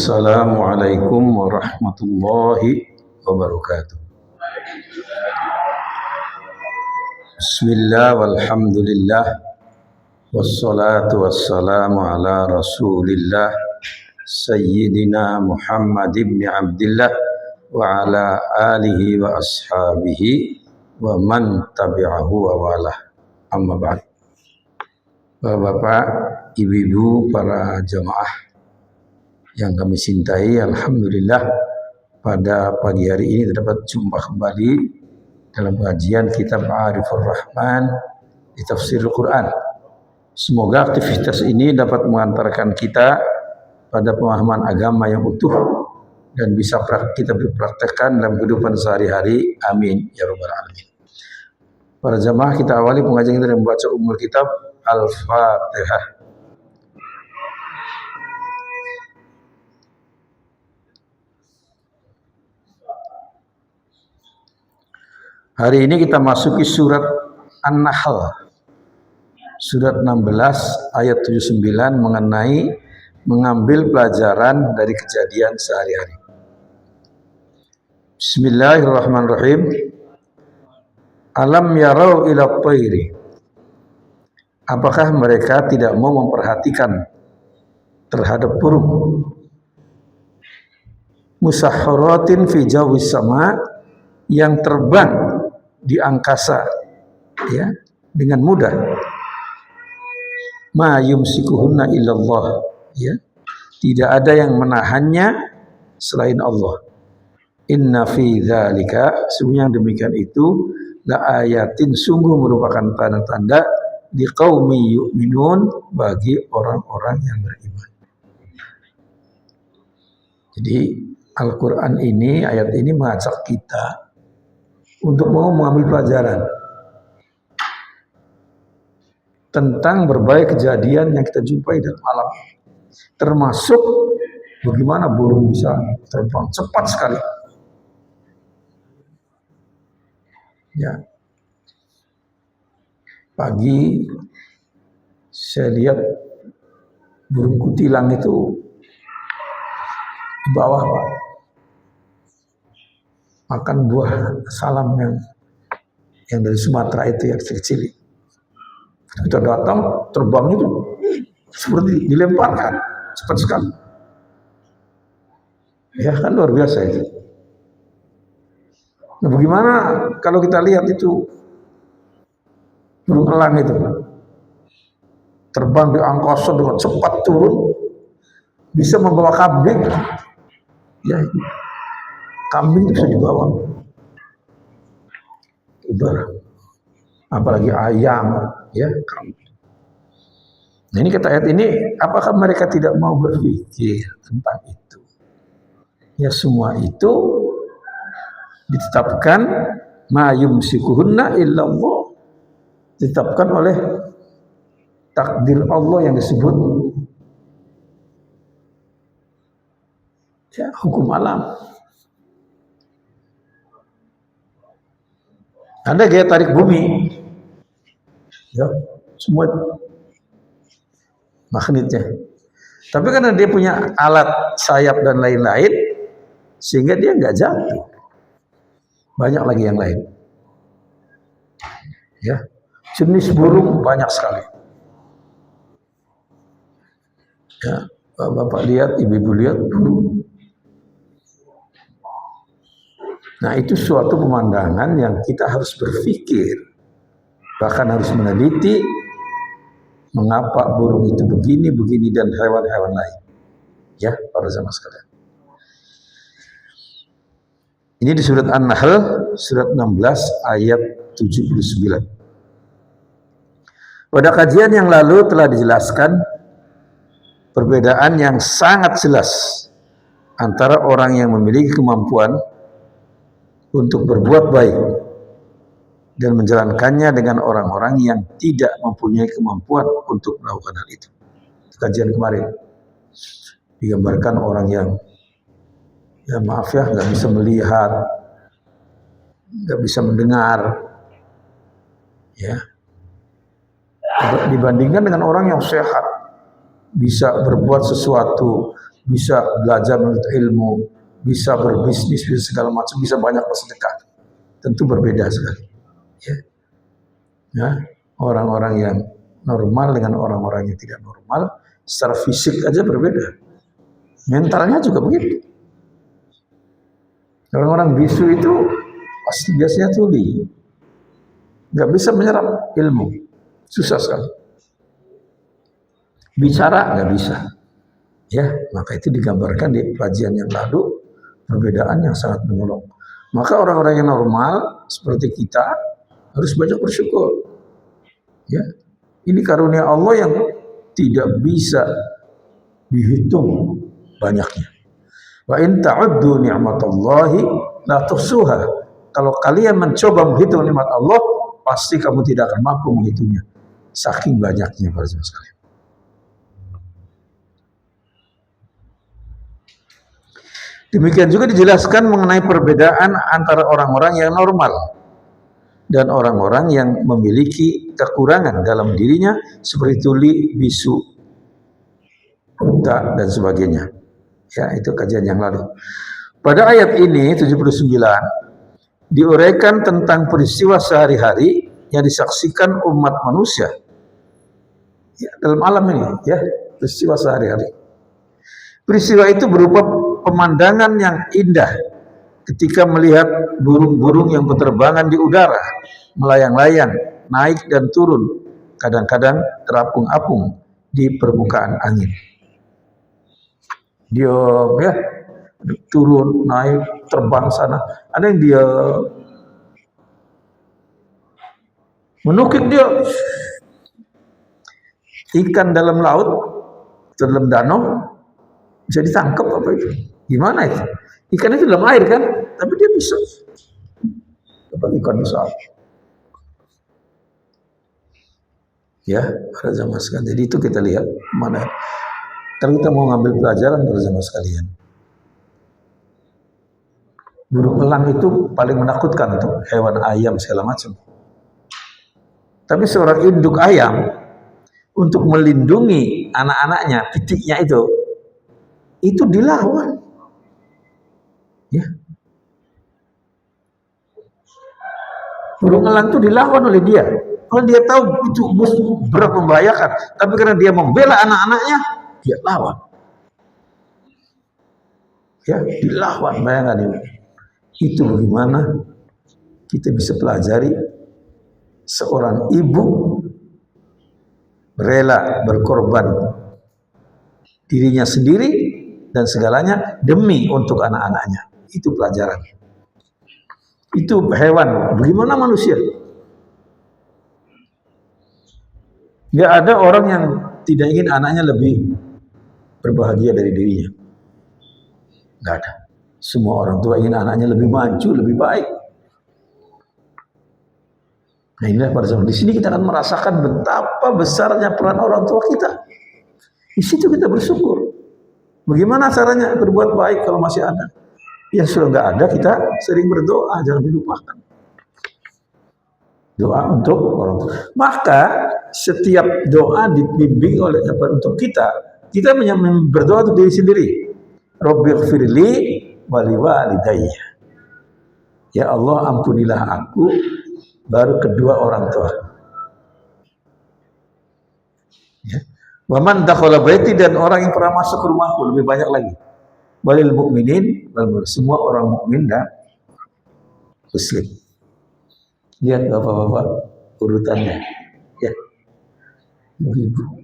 Assalamualaikum warahmatullahi wabarakatuh. Bismillah walhamdulillah wassalatu wassalamu ala rasulillah Sayyidina Muhammad ibn Abdillah wa ala alihi wa ashabihi wa man tabi'ahu wa walah. Amma ba'd. Bapak, ibu-ibu, para jamaah yang kami cintai, alhamdulillah pada pagi hari ini dapat jumpa kembali dalam kajian kitab Ma'arifur Rahman di tafsir Al-Quran. Semoga aktivitas ini dapat mengantarkan kita pada pemahaman agama yang utuh dan bisa kita berpraktekkan dalam kehidupan sehari-hari. Amin ya rabbal alamin. Para jamaah, kita awali pengajian kita dengan membaca umul kitab Al-Fatihah. Hari ini kita masuki surat An-Nahl, surat 16 ayat 79 mengenai mengambil pelajaran dari kejadian sehari-hari. Bismillahirrahmanirrahim. Alam yarau ila thairi. Apakah mereka tidak mau memperhatikan terhadap burung? Musahharatin fi jawis sama, yang terbang di angkasa ya dengan mudah. Ma yumsikuhunna illallah, ya, tidak ada yang menahannya selain Allah. Inna fi dzalika, sungguh yang demikian itu, la ayatin, sungguh merupakan tanda-tanda di qaumi yu'minun, bagi orang-orang yang beriman. Jadi Al-Quran ini, ayat ini mengajak kita untuk mau mengambil pelajaran tentang berbagai kejadian yang kita jumpai dalam alam, termasuk bagaimana burung bisa terbang cepat sekali. Ya, pagi saya lihat burung kutilang itu di bawah, Pak, makan buah salam yang dari Sumatera itu yang kecil-kecil. Kita datang, terbangnya itu seperti dilemparkan, cepat sekali. Ya kan, luar biasa itu. Nah, bagaimana kalau kita lihat itu burung elang itu terbang di angkasa dengan cepat, turun bisa membawa kambing. Ya, kambing itu bisa dibawa, udara, apalagi ayam, ya, kambing. Nah, ini kata ayat ini, apakah mereka tidak mau berpikir tentang itu? Ya, semua itu ditetapkan, ma yumsikuhunna illallah, ditetapkan oleh takdir Allah yang disebut ya, hukum alam. Ada gaya tarik bumi, ya, semua magnetnya. Tapi karena dia punya alat sayap dan lain-lain, sehingga dia nggak jatuh. Banyak lagi yang lain. Ya, jenis burung banyak sekali. Ya, bapak lihat, ibu-ibu lihat burung. Nah, itu suatu pemandangan yang kita harus berpikir, bahkan harus meneliti mengapa burung itu begini dan hewan-hewan lain. Ya, para jamaah sekalian. Ini di surat An-Nahl, surat 16 ayat 79. Pada kajian yang lalu telah dijelaskan perbedaan yang sangat jelas antara orang yang memiliki kemampuan untuk berbuat baik dan menjalankannya dengan orang-orang yang tidak mempunyai kemampuan untuk melakukan hal itu. Kajian kemarin digambarkan orang yang, ya maaf ya, nggak bisa melihat, nggak bisa mendengar, ya, dibandingkan dengan orang yang sehat, bisa berbuat sesuatu bisa belajar menuntut ilmu, bisa berbisnis, bisa segala macam, bisa banyak bersedekah. Tentu berbeda sekali. Ya. Ya, orang-orang yang normal dengan orang-orang yang tidak normal, secara fisik aja berbeda. Mentalnya juga begitu. Orang-orang bisu itu pasti biasanya tuli, nggak bisa menyerap ilmu, susah sekali. Bicara nggak bisa. Ya, maka itu digambarkan di kajian yang lalu, perbedaan yang sangat menolong. Maka orang-orang yang normal seperti kita harus banyak bersyukur. Ya, ini karunia Allah yang tidak bisa dihitung banyaknya. Wa in ta'uddu ni'matallahi la tuhsuha. Kalau kalian mencoba menghitung nikmat Allah, pasti kamu tidak akan mampu menghitungnya. Saking banyaknya para jemaah sekalian. Demikian juga dijelaskan mengenai perbedaan antara orang-orang yang normal dan orang-orang yang memiliki kekurangan dalam dirinya seperti tuli, bisu, buta dan sebagainya. Ya, itu kajian yang lalu. Pada ayat ini 79 diuraikan tentang peristiwa sehari-hari yang disaksikan umat manusia ya, dalam alam ini, ya, peristiwa sehari-hari. Peristiwa itu berupa pemandangan yang indah ketika melihat burung-burung yang berterbangan di udara, melayang-layang, naik dan turun, kadang-kadang terapung-apung di permukaan angin. Dia ya turun, naik, terbang sana. Ada yang dia menukik dia ikan dalam laut, dalam danau bisa ditangkap apa itu? Gimana itu? Ikan itu dalam air kan, tapi dia bisa dapat ikan besar. Ya, para jamaah sekalian. Jadi itu kita lihat mana. Kalau kita mau ngambil pelajaran para jamaah sekalian, burung elang itu paling menakutkan untuk hewan ayam segala macam. Tapi seorang induk ayam untuk melindungi anak-anaknya, pitiknya itu dilawan. Ya. Burung elang itu dilawan oleh dia. Kalau dia tahu itu musuh berat membahayakan, tapi karena dia membela anak-anaknya, dia lawan. Ya, dilawan, bayangkan ini. Itu bagaimana kita bisa pelajari seorang ibu rela berkorban dirinya sendiri dan segalanya demi untuk anak-anaknya. Itu pelajaran. Itu hewan. Bagaimana manusia? Gak ada orang yang tidak ingin anaknya lebih berbahagia dari dirinya. Gak ada. Semua orang tua ingin anaknya lebih maju, lebih baik. Nah inilah pada zaman di sini kita akan merasakan betapa besarnya peran orang tua kita. Di situ kita bersyukur. Bagaimana caranya berbuat baik kalau masih ada? Yang sudah nggak ada kita sering berdoa, jangan dilupakan. Doa untuk orang tua. Maka setiap doa dibimbing oleh untuk kita berdoa untuk diri sendiri. Rabbighfirli wali walidayya. Ya Allah ampunilah aku, baru kedua orang tua. Ya. Waman dakhala baiti, dan orang yang pernah masuk ke rumahku, lebih banyak lagi. Walil mukminin, semua orang mukmin dan muslim. Lihat bapak-bapak urutannya. Ya. Ibu.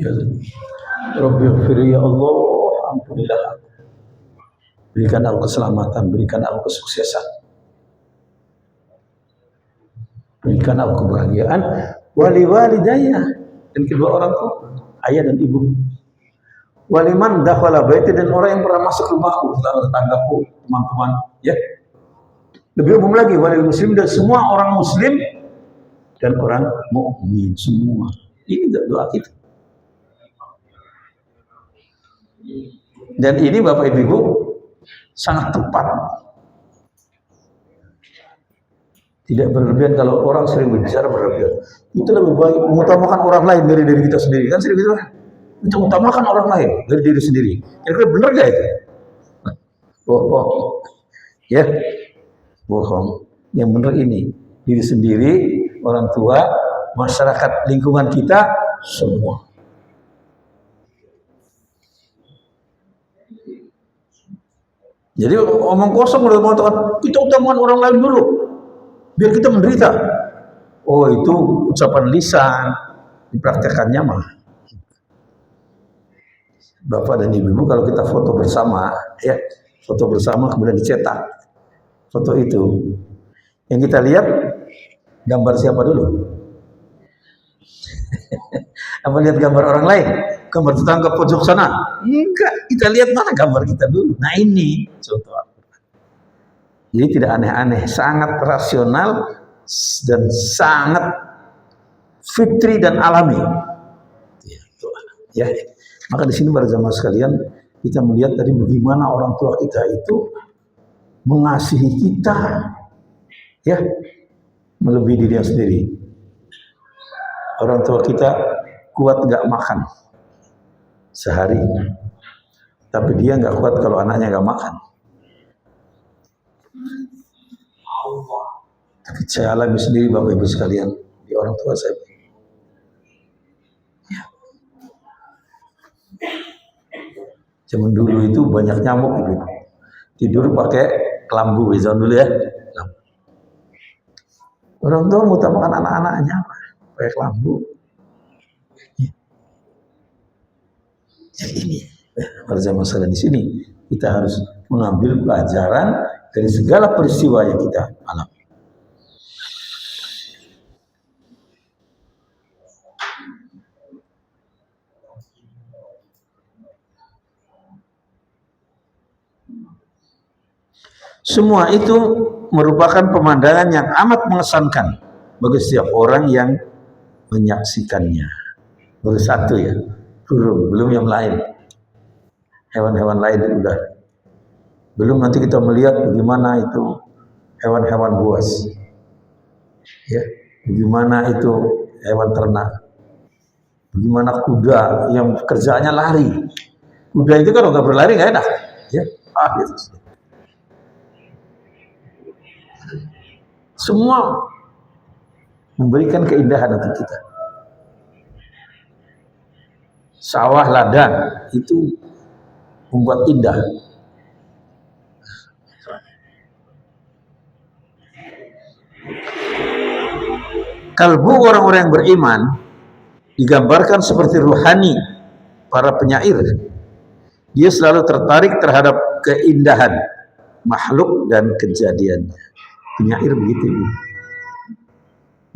Ya. Rabbi ighfir ya Allah, ampunilah aku. Berikan aku keselamatan, berikan aku kesuksesan, berikan aku kebahagiaan. Wali walidayya, dan kedua orang tua, ayah dan ibu. Waliman dakhala baiti, dan orang yang pernah masuk rumahku, tetanggaku, teman-teman, ya. Lebih umum lagi, walil muslim, dan semua orang muslim dan orang mukmin semua. Ini doa kita. Dan ini Bapak Ibu sangat tepat. Tidak berlebihan. Kalau orang sering berbicara berlebihan, itu lebih baik mengutamakan orang lain dari diri kita sendiri. Kan sering gitu kan? Mengutamakan orang lain dari diri sendiri. Kira-kira benar gak itu? Bohong. Ya, bohong. Yang benar ini diri sendiri, orang tua, masyarakat, lingkungan kita, semua. Jadi omong kosong udah mengatakan kita utamakan orang lain dulu biar kita menderita. Oh, itu ucapan lisan, dipraktekannya mah. Bapak dan ibu kalau kita foto bersama, ya, foto bersama kemudian dicetak. Foto itu yang kita lihat gambar siapa dulu? Apa lihat gambar orang lain? Gambar tetangga pojok sana? Enggak, kita lihat mana gambar kita dulu. Nah, ini contoh. Jadi tidak aneh-aneh, sangat rasional dan sangat fitri dan alami. Ya, maka di sini para jamaah sekalian, kita melihat tadi bagaimana orang tua kita itu mengasihi kita, ya, melebihi dirinya sendiri. Orang tua kita kuat nggak makan sehari, tapi dia nggak kuat kalau anaknya nggak makan. Tapi saya alami sendiri Bapak Ibu sekalian di orang tua saya. Ya. Zaman dulu itu banyak nyamuk Ibu. Tidur pakai kelambu, zaman dulu ya. Orang tua mengutamakan anak-anaknya pakai kelambu. Ya. Jadi ini pada zaman sekalian di sini kita harus mengambil pelajaran dari segala peristiwa yang kita alami. Semua itu merupakan pemandangan yang amat mengesankan bagi setiap orang yang menyaksikannya. Baru satu ya, belum yang lain. Hewan-hewan lain udah. Belum nanti kita melihat bagaimana itu hewan-hewan buas. Ya, bagaimana itu hewan ternak. Bagaimana kuda yang kerjaannya lari. Kuda itu kan udah berlari nggak enak. Ya, gitu. Semua memberikan keindahan untuk kita. Sawah ladang itu membuat indah. Kalbu orang-orang yang beriman digambarkan seperti ruhani para penyair. Dia selalu tertarik terhadap keindahan makhluk dan kejadiannya. Penyair begitu.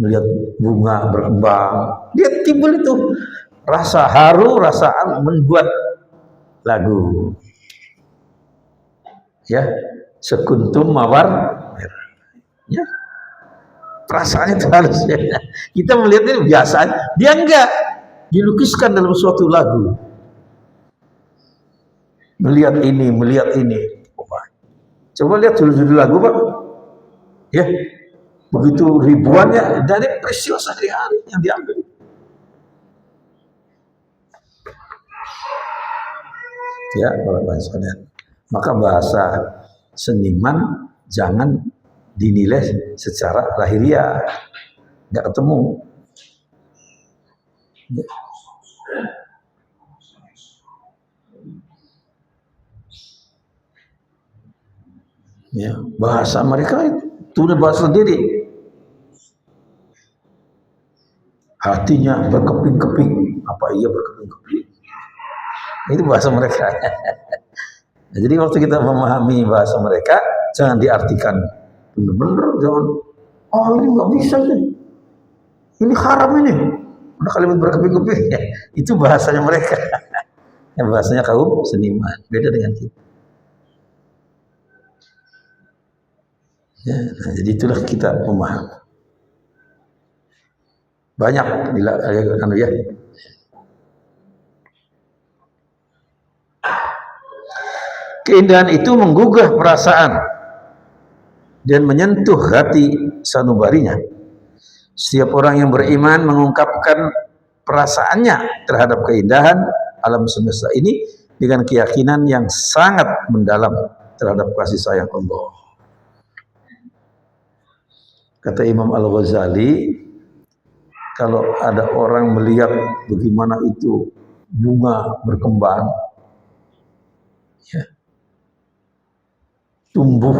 Melihat bunga berkembang, dia timbul itu rasa haru, rasa membuat lagu. Ya, sekuntum mawar merah. Ya, perasaannya itu halus. Ya. Kita melihatnya biasa, dia enggak dilukiskan dalam suatu lagu. Melihat ini. Coba lihat judul-judul lagu, Pak. Ya, begitu ribuannya dari peristiwa sehari-hari yang diambil. Ya, Bapak sekalian. Maka bahasa seniman jangan dinilai secara lahiriah, nggak ketemu. Ya. Ya, bahasa mereka itu udah bahasa sendiri. Hatinya berkeping-keping, Apa iya berkeping-keping? Itu bahasa mereka. Nah, jadi waktu kita memahami bahasa mereka, jangan diartikan benar-benar, jangan, oh ini nggak bisa ini haram ini. Udah kalimat berkeping-keping, itu bahasanya mereka. Yang bahasanya kaum seniman, beda dengan kita. Ya, nah, jadi itulah kita memahami. Banyak ya. Keindahan itu menggugah perasaan dan menyentuh hati sanubarinya. Setiap orang yang beriman mengungkapkan perasaannya terhadap keindahan alam semesta ini dengan keyakinan yang sangat mendalam terhadap kasih sayang Allah. Kata Imam Al-Ghazali, kalau ada orang melihat bagaimana itu bunga berkembang, ya, tumbuh,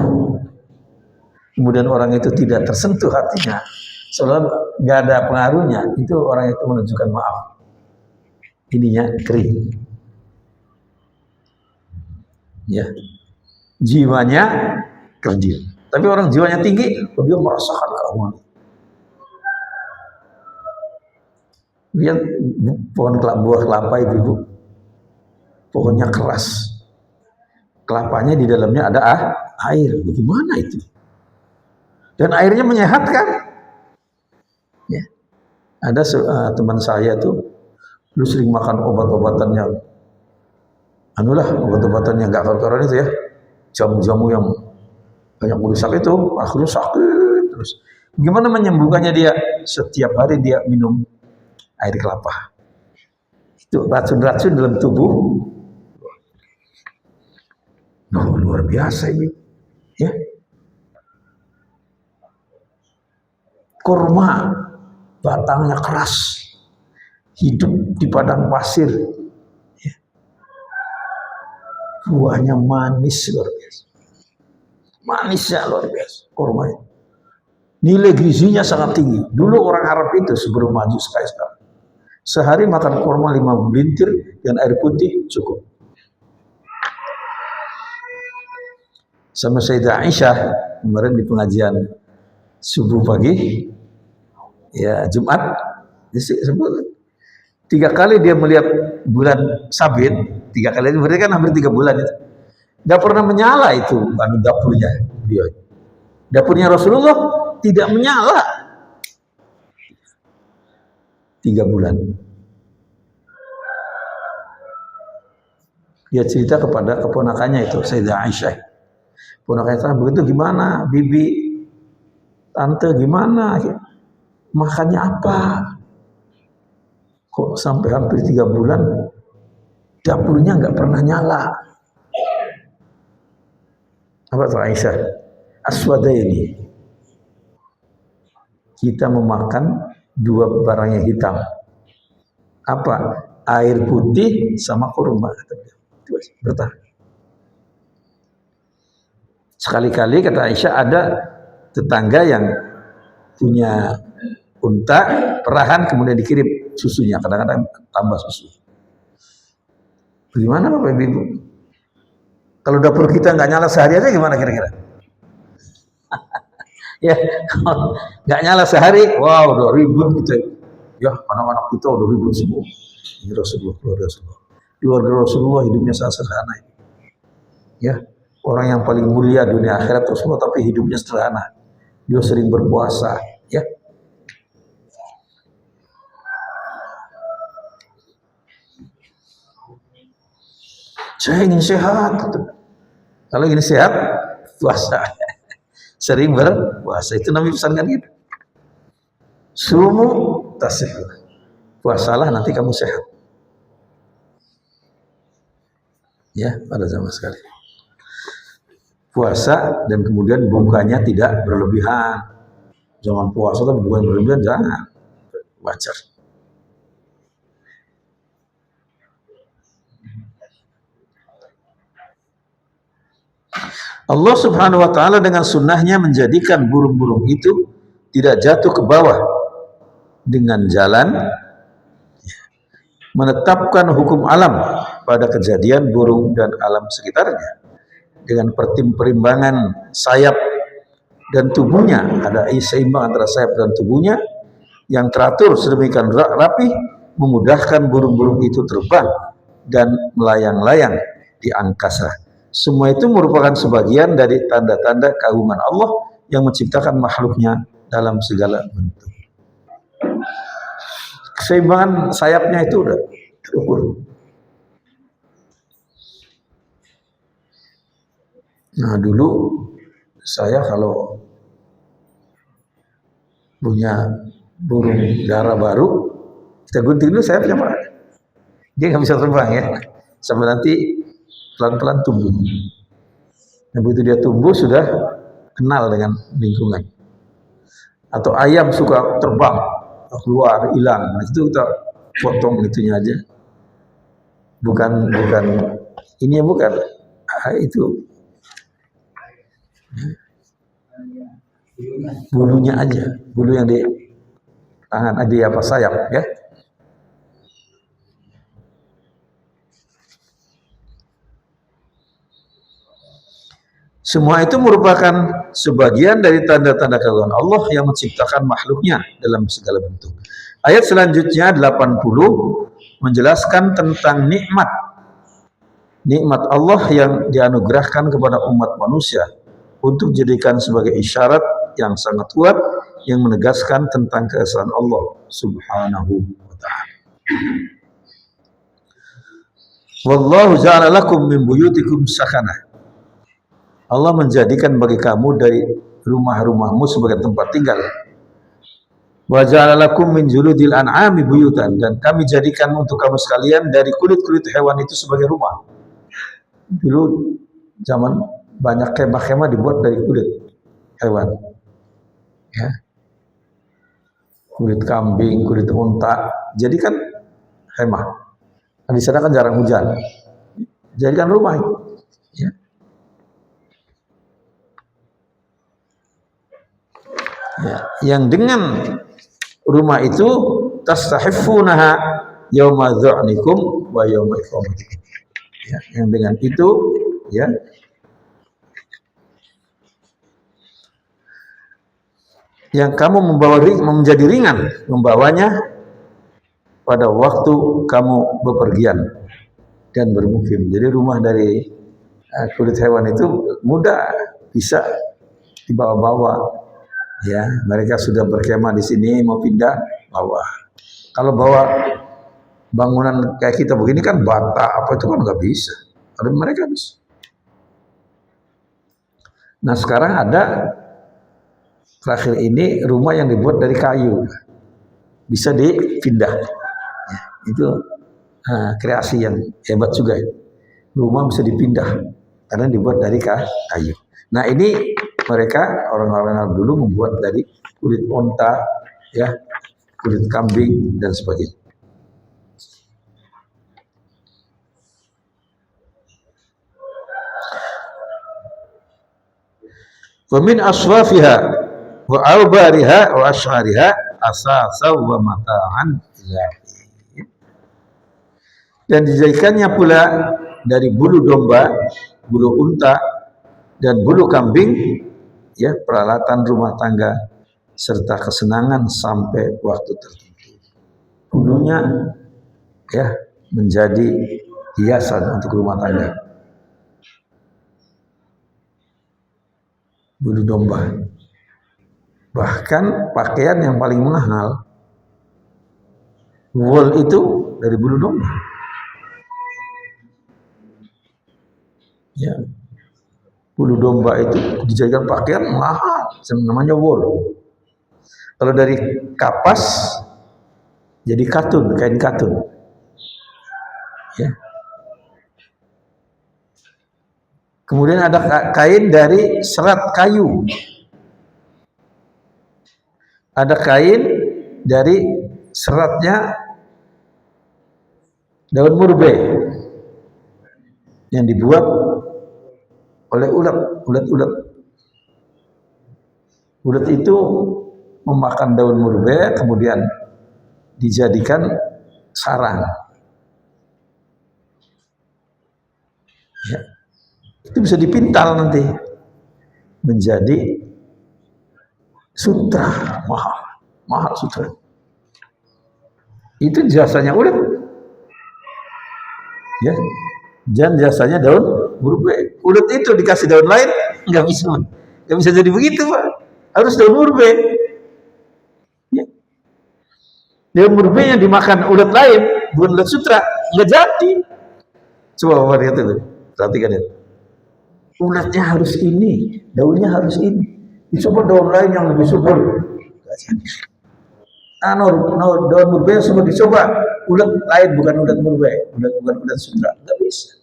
kemudian orang itu tidak tersentuh hatinya, seolah nggak ada pengaruhnya, itu orang itu menunjukkan maaf, ininya kering, ya, jiwanya kerdil. Tapi orang jiwanya tinggi, dia merasakan keagungan. Lihat pohon buah kelapa ibu, pohonnya keras, kelapanya di dalamnya ada air, bagaimana itu? Dan airnya menyehatkan. Ya. Ada teman saya tuh, lu sering makan obat-obatan yang, obat-obatan yang gak karuan itu ya, jamu-jamu yang banyak merusak itu, akhirnya sakit terus. Gimana menyembuhkannya dia? Setiap hari dia minum air kelapa. Itu racun-racun dalam tubuh. Nah, luar biasa ini. Ya. Kurma, batangnya keras, hidup di padang pasir. Ya. Buahnya manis luar biasa. Manisnya luar biasa, kurma itu. Nilai gizinya sangat tinggi. Dulu orang Arab itu sebelum maju sekarang, sehari makan kurma 5 bulintir dan air putih cukup. Sama Sayyidah Aisyah kemarin di pengajian subuh pagi, ya Jumat, 3 kali dia melihat bulan sabit, 3 kali itu berarti kan hampir 3 bulan itu. Gak pernah menyala itu dapurnya dia. Dapurnya Rasulullah tidak menyala 3 bulan. Dia cerita kepada keponakannya itu, Sayyidah Aisyah. Ponakannya begitu, gimana bibi, tante gimana, makannya apa? Kok sampai hampir 3 bulan dapurnya nggak pernah nyala? Apa tuh Aisyah? Aswadaini. Kita memakan 2 barang yang hitam. Apa? Air putih sama kurma. Bertahan. Sekali-kali kata Aisyah ada tetangga yang punya unta perahan, kemudian dikirim susunya, kadang-kadang tambah susu. Bagaimana Bapak Ibu? Kalau dapur kita nggak nyala sehari aja gimana kira-kira? Ya, kalau nggak nyala sehari, wow, udah ribut kita. Ya, anak-anak kita udah ribut semua. Ini Rasulullah, keluarga Rasulullah hidupnya sangat sederhana. Ya, orang yang paling mulia dunia akhirat Rasulullah, tapi hidupnya sederhana. Dia sering berpuasa, ya. Saya ingin sehat. Kalau ingin sehat, puasa. Sering berpuasa. Itu Nabi pesankan gitu. Sumu tasih. Puasalah nanti kamu sehat. Ya, pada zaman sekali. Puasa dan kemudian bukanya tidak berlebihan. Jangan puasa tapi bukan berlebihan, jangan. Wajar. Allah Subhanahu wa ta'ala dengan sunnahnya menjadikan burung-burung itu tidak jatuh ke bawah dengan jalan menetapkan hukum alam pada kejadian burung dan alam sekitarnya dengan pertimbangan sayap dan tubuhnya, ada seimbang antara sayap dan tubuhnya yang teratur sedemikian rapi, memudahkan burung-burung itu terbang dan melayang-layang di angkasa. Semua itu merupakan sebagian dari tanda-tanda keagungan Allah yang menciptakan makhluknya dalam segala bentuk. Keseimbangan sayapnya itu udah terukur. Nah dulu saya kalau punya burung dara baru, kita gunting dulu sayapnya Pak. Dia nggak bisa terbang ya, sampai nanti pelan-pelan tumbuh. Nah, begitu dia tumbuh sudah kenal dengan lingkungan. Atau ayam suka terbang, keluar, hilang. Nah, itu kita potong itunya aja. Bukan ini bukan. Itu bulunya aja, bulu yang di tangan aja apa sayap ya. Semua itu merupakan sebagian dari tanda-tanda keagungan Allah yang menciptakan makhluknya dalam segala bentuk. Ayat selanjutnya 80 menjelaskan tentang nikmat Allah yang dianugerahkan kepada umat manusia untuk dijadikan sebagai isyarat yang sangat kuat yang menegaskan tentang keesaan Allah Subhanahu wa ta'ala. Wallahu ja'ala lakum min buyutikum sakanah. Allah menjadikan bagi kamu dari rumah-rumahmu sebagai tempat tinggal. Wa ja'ala lakum min juludil an'ami buyutan, dan kami jadikan untuk kamu sekalian dari kulit-kulit hewan itu sebagai rumah. Dulu zaman banyak kemah-kemah dibuat dari kulit hewan. Ya. Kulit kambing, kulit unta. Jadi kan kemah. Di sana kan jarang hujan. Jadikan rumah itu. Ya. Ya, yang dengan rumah itu tastahiffunaha yauma dhu'nikum wa yauma iqamatikum. Ya, yang dengan itu ya yang kamu menjadi ringan membawanya pada waktu kamu bepergian dan bermukim. Jadi rumah dari kulit hewan itu mudah bisa dibawa-bawa. Ya, mereka sudah berkemah di sini mau pindah bawa. Kalau bawa bangunan kayak kita begini kan bata apa itu kan nggak bisa. Tapi mereka bisa. Nah sekarang ada terakhir ini rumah yang dibuat dari kayu, bisa dipindah. Ya, itu kreasi yang hebat juga. Ya. Rumah bisa dipindah karena dibuat dari kayu. Nah ini mereka orang-orang dulu membuat dari kulit unta, ya, kulit kambing dan sebagainya. Wa min aswafiha wa awbariha wa ash'ariha asasa wa mata'an ilahi. Dan dijadikannya pula dari bulu domba, bulu unta, dan bulu kambing, ya, peralatan rumah tangga serta kesenangan sampai waktu tertentu. Bulunya ya menjadi hiasan untuk rumah tangga. Bulu domba. Bahkan pakaian yang paling mahal wool itu dari bulu domba. Ya. Bulu domba itu dijadikan pakaian mahal, namanya wool. Kalau dari kapas jadi katun, kain katun. Ya. Kemudian ada kain dari serat kayu. Ada kain dari seratnya daun murbe yang dibuat oleh ulat. Ulat itu memakan daun murbe kemudian dijadikan sarang. Ya, itu bisa dipintal nanti menjadi sutra, mahal sutra. Itu jasanya ulet, ya. Dan jasanya daun murbe. Ulet itu dikasih daun lain nggak bisa jadi begitu, Pak. Harus daun murbe. Ya. Daun murbe yang dimakan ulet lain, bukan ulet sutra, nggak jadi. Coba Bapak lihat itu, perhatikan itu. Uletnya harus ini, daunnya harus ini. Dicoba daun lain yang lebih subur. Daun murbe semua dicoba. Ulet lain bukan ulet murbe, bukan ulet sutra, nggak bisa.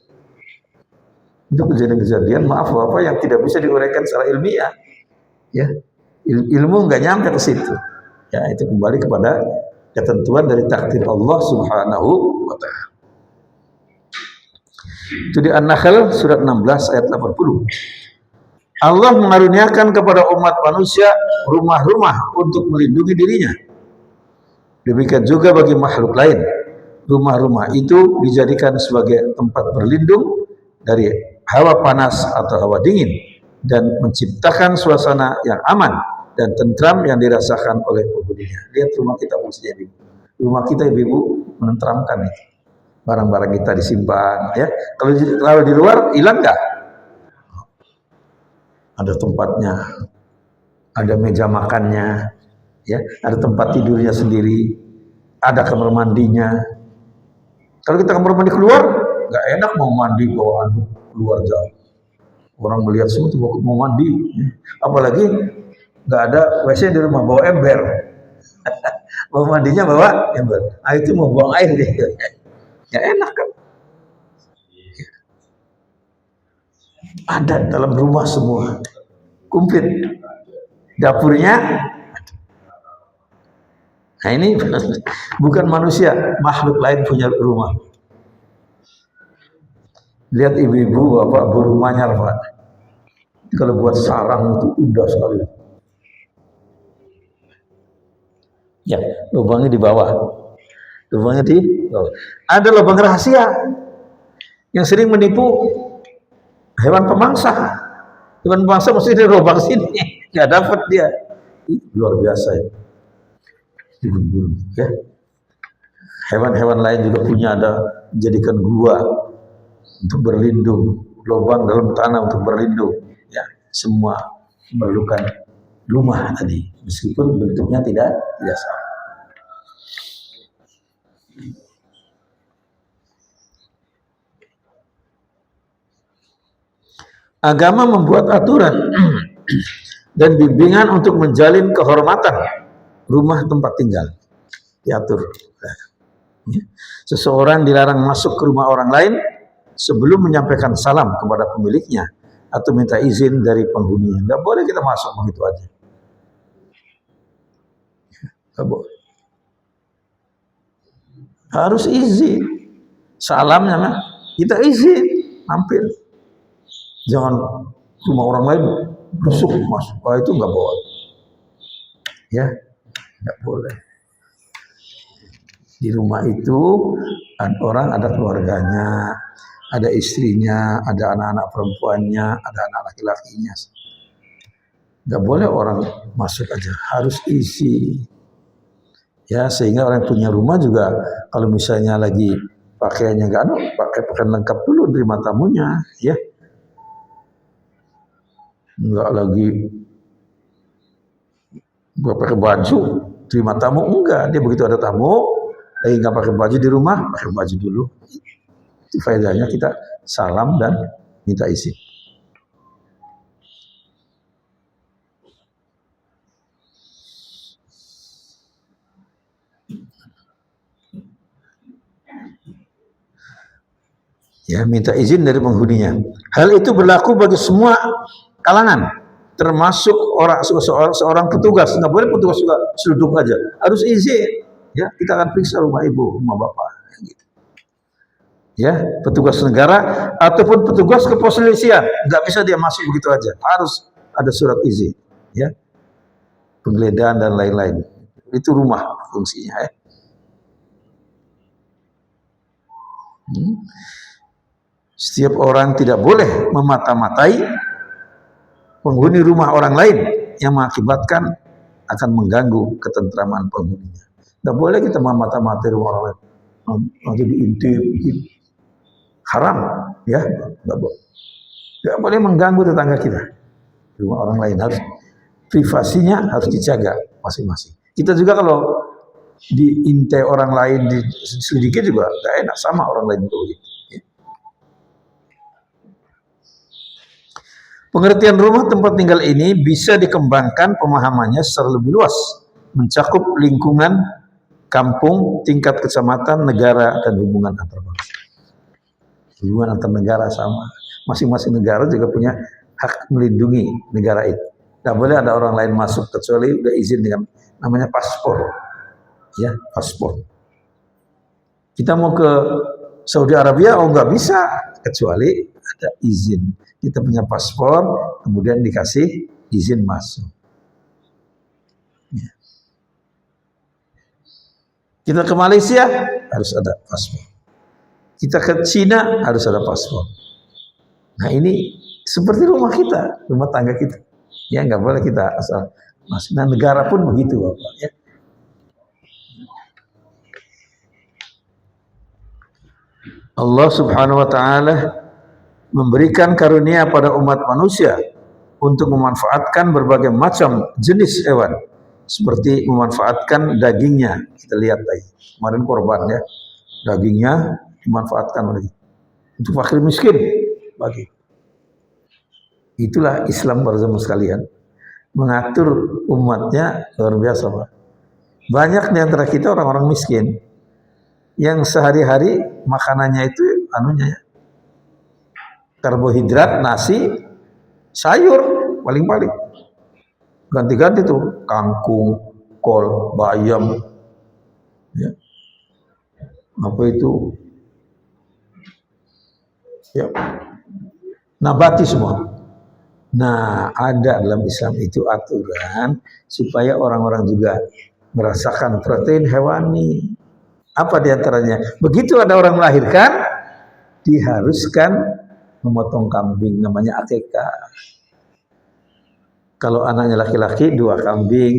Itu kejadian-kejadian, maaf Bapak, yang tidak bisa diuraikan secara ilmiah. Ya, ilmu nggak nyampe ke situ. Ya, itu kembali kepada ketentuan dari takdir Allah Subhanahu wa Ta'ala. Itu di An-Nahl surat 16 ayat 80. Allah mengaruniakan kepada umat manusia rumah-rumah untuk melindungi dirinya. Demikian juga bagi makhluk lain. Rumah-rumah itu dijadikan sebagai tempat berlindung dari hawa panas atau hawa dingin dan menciptakan suasana yang aman dan tentram yang dirasakan oleh penghuninya. Lihat rumah kita fungsinya, rumah kita ibu menenteramkan itu. Barang-barang kita disimpan, ya. Kalau di luar hilang nggak? Ada tempatnya, ada meja makannya, ya, ada tempat tidurnya sendiri, ada kamar mandinya. Kalau kita kamar mandi keluar, nggak enak mau mandi bawa anduk keluar jauh. Orang melihat semua tuh mau mandi, apalagi nggak ada WC di rumah, bawa ember. Mau mandinya bawa ember. Ah, itu mau buang air deh. Ya enak kan? Ada dalam rumah semua, komplit. Dapurnya. Nah ini bukan manusia, makhluk lain punya rumah. Lihat ibu-ibu, bapak burung manyar, Pak. Kalau buat sarang itu indah sekali. Ya, lubangnya di bawah. Lubangnya di bawah. Ada lubang rahasia yang sering menipu hewan pemangsa. Hewan pemangsa mesti di lubang sini, nggak dapat dia. Luar biasa ya. Ya. Hewan-hewan lain juga punya, ada jadikan gua untuk berlindung, lubang dalam tanah untuk berlindung. Ya, semua memerlukan rumah tadi, meskipun bentuknya tidak sama. Agama membuat aturan dan bimbingan untuk menjalin kehormatan rumah tempat tinggal, diatur. Seseorang dilarang masuk ke rumah orang lain sebelum menyampaikan salam kepada pemiliknya atau minta izin dari penghuninya. Nggak boleh kita masuk begitu aja. Nggak boleh. Harus izin. Salamnya mah kita izin mampir. Jangan rumah orang lain busuk masuk. Wah, itu nggak boleh. Ya, nggak boleh. Di rumah itu orang ada keluarganya, ada istrinya, ada anak-anak perempuannya, ada anak laki-lakinya. Nggak boleh orang masuk aja, harus isi. Ya, sehingga orang punya rumah juga kalau misalnya lagi pakaiannya nggak pakai pakaian lengkap dulu terima tamunya, ya. Nggak lagi pakai baju terima tamu, enggak. Dia begitu ada tamu lagi nggak pakai baju di rumah, pakai baju dulu. Itu faedahnya kita salam dan minta izin. Ya, minta izin dari penghuninya. Hal itu berlaku bagi semua kalangan, termasuk seorang petugas. Nggak boleh petugas juga duduk aja, harus izin. Ya, kita akan periksa rumah ibu, rumah bapak. Gitu. Ya, petugas negara ataupun petugas kepolisian, nggak bisa dia masuk begitu aja, harus ada surat izin. Ya, penggeledahan dan lain-lain. Itu rumah fungsinya. Ya. Setiap orang tidak boleh memata-matai penghuni rumah orang lain yang mengakibatkan akan mengganggu ketentraman penghuninya. Tidak boleh kita memata-matai rumah orang lain. Nanti diintip, haram, ya, tidak boleh. Tidak boleh mengganggu tetangga kita. Rumah orang lain harus privasinya harus dijaga masing-masing. Kita juga kalau diintai orang lain, diselidiki juga tidak enak sama orang lain itu. Pengertian rumah tempat tinggal ini bisa dikembangkan pemahamannya secara lebih luas, mencakup lingkungan, kampung, tingkat kecamatan, negara, dan hubungan antar bangsa. Hubungan antar negara sama. Masing-masing negara juga punya hak melindungi negara itu. Tidak boleh ada orang lain masuk kecuali udah izin dengan namanya paspor. Ya, paspor. Kita mau ke Saudi Arabia, nggak bisa kecuali ada izin. Kita punya paspor, kemudian dikasih izin masuk. Ya. Kita ke Malaysia harus ada paspor. Kita ke Cina harus ada paspor. Nah ini seperti rumah kita, rumah tangga kita. Ya nggak boleh kita asal masuk. Nah negara pun begitu, Bapak. Ya. Allah Subhanahu Wa Taala memberikan karunia pada umat manusia untuk memanfaatkan berbagai macam jenis hewan, seperti memanfaatkan dagingnya. Kita lihat tadi kemarin korban ya, dagingnya dimanfaatkan lagi untuk fakir miskin bagi. Itulah Islam para jemaah sekalian, mengatur umatnya luar biasa, Pak. Banyak di antara kita orang-orang miskin yang sehari-hari makanannya itu anunya karbohidrat, nasi, sayur paling-paling. Ganti-ganti tuh kangkung, kol, bayam, ya. Apa itu? Ya, nabati semua. Nah, ada dalam Islam itu aturan supaya orang-orang juga merasakan protein hewani. Apa diantaranya? Begitu ada orang melahirkan, diharuskan memotong kambing, namanya akikah. Kalau anaknya laki-laki 2 kambing,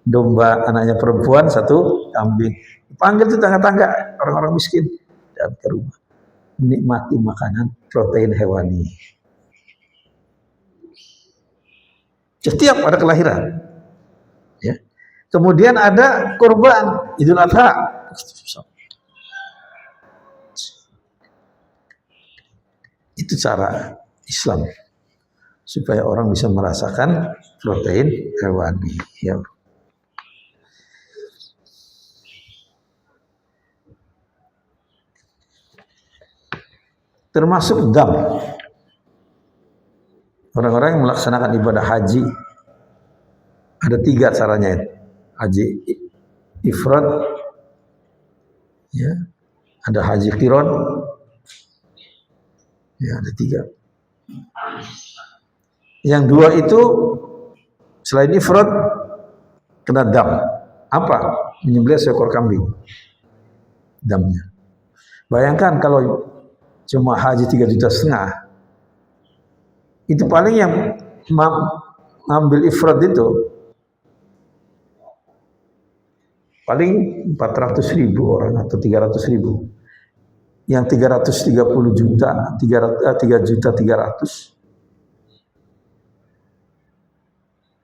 domba anaknya perempuan 1 kambing. Panggil tetangga-tangga orang-orang miskin datang ke rumah, menikmati makanan protein hewani. Setiap ada kelahiran, ya. Kemudian ada kurban Idul Adha. Itu cara Islam supaya orang bisa merasakan protein hewani. Ya. Termasuk dam. Orang-orang yang melaksanakan ibadah haji ada 3 caranya. Haji ifrad, ya, ada haji qiran, ya, ada 3. Yang 2 itu selain ifrad kena dam. Apa? Menyembelih seekor kambing. Damnya. Bayangkan kalau cuma haji 3,5 juta, itu paling yang ngambil ifrad itu paling 400.000 orang atau 300.000. Yang 330 juta, 3.300.000